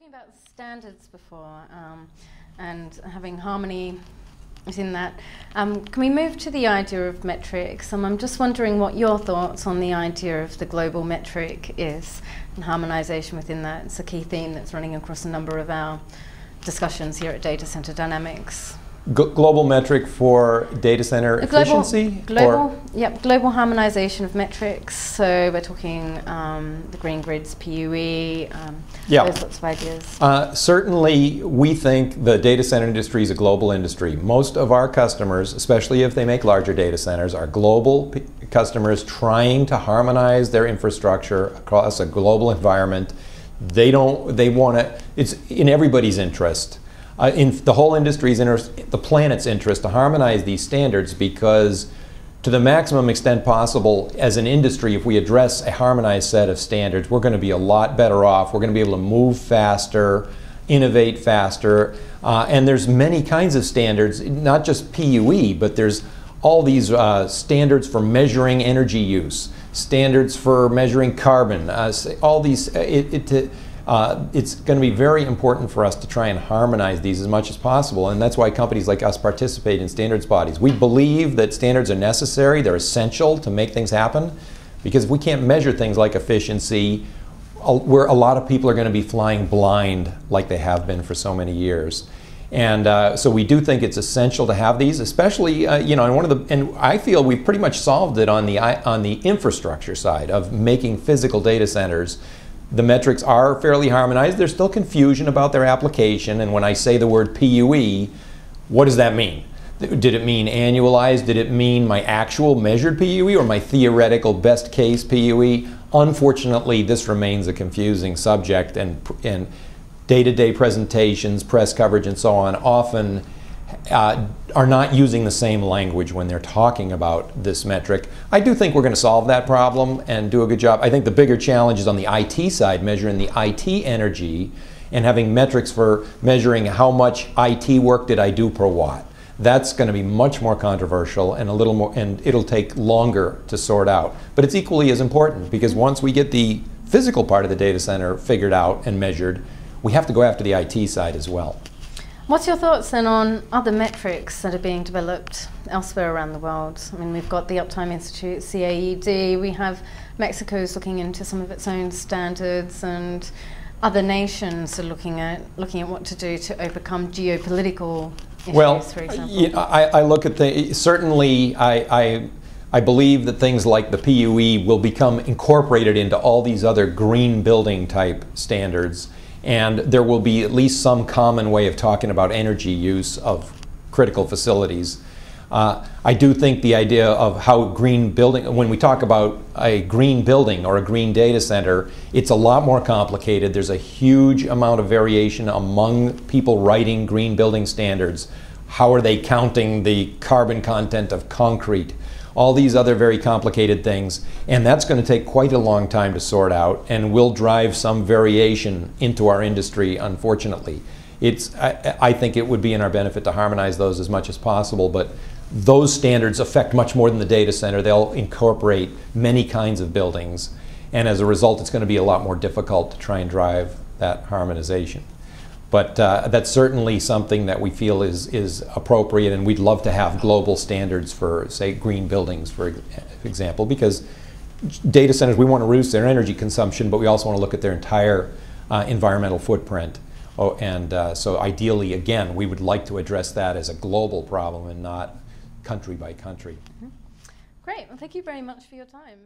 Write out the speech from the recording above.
talking about standards before and having harmony within that. Can we move to the idea of metrics? I'm just wondering what your thoughts on the idea of the global metric is and harmonization within that. It's a key theme that's running across a number of our discussions here at Data Center Dynamics. Global metric for data center efficiency? Global harmonization of metrics. So we're talking the green grids, PUE, those sorts of ideas. Certainly, we think the data center industry is a global industry. Most of our customers, especially if they make larger data centers, are global customers trying to harmonize their infrastructure across a global environment. They want to, it's in everybody's interest. In the whole industry's interest, the planet's interest, to harmonize these standards, because to the maximum extent possible as an industry, if we address a harmonized set of standards, we're going to be a lot better off. We're going to be able to move faster, innovate faster, and there's many kinds of standards, not just PUE, but there's all these standards for measuring energy use, standards for measuring carbon, all these, it's going to be very important for us to try and harmonize these as much as possible, and that's why companies like us participate in standards bodies. We believe that standards are necessary, they're essential to make things happen, because if we can't measure things like efficiency, where a lot of people are going to be flying blind like they have been for so many years. And so we do think it's essential to have these, especially and I feel we've pretty much solved it on the infrastructure side of making physical data centers. The metrics are fairly harmonized. There's still confusion about their application, and when I say the word PUE, what does that mean? Did it mean annualized? Did it mean my actual measured PUE or my theoretical best case PUE? Unfortunately, this remains a confusing subject, and day-to-day presentations, press coverage, and so on often are not using the same language when they're talking about this metric. I do think we're going to solve that problem and do a good job. I think the bigger challenge is on the IT side, measuring the IT energy and having metrics for measuring how much IT work did I do per watt. That's going to be much more controversial and a little more, and it'll take longer to sort out. But it's equally as important, because once we get the physical part of the data center figured out and measured, we have to go after the IT side as well. What's your thoughts then on other metrics that are being developed elsewhere around the world? I mean, we've got the Uptime Institute, CAED, we have Mexico's looking into some of its own standards, and other nations are looking at what to do to overcome geopolitical issues, for example. I look at certainly I believe that things like the PUE will become incorporated into all these other green building type standards. And there will be at least some common way of talking about energy use of critical facilities. I do think the idea of how green building, when we talk about a green building or a green data center, it's a lot more complicated. There's a huge amount of variation among people writing green building standards. How are they counting the carbon content of concrete? All these other very complicated things, and that's going to take quite a long time to sort out, and will drive some variation into our industry, unfortunately. I think it would be in our benefit to harmonize those as much as possible, but those standards affect much more than the data center. They'll incorporate many kinds of buildings, and as a result, it's going to be a lot more difficult to try and drive that harmonization. But that's certainly something that we feel is appropriate, and we'd love to have global standards for, say, green buildings, for example, because data centers, we want to reduce their energy consumption, but we also want to look at their entire environmental footprint. So ideally, again, we would like to address that as a global problem and not country by country. Great. Well, thank you very much for your time.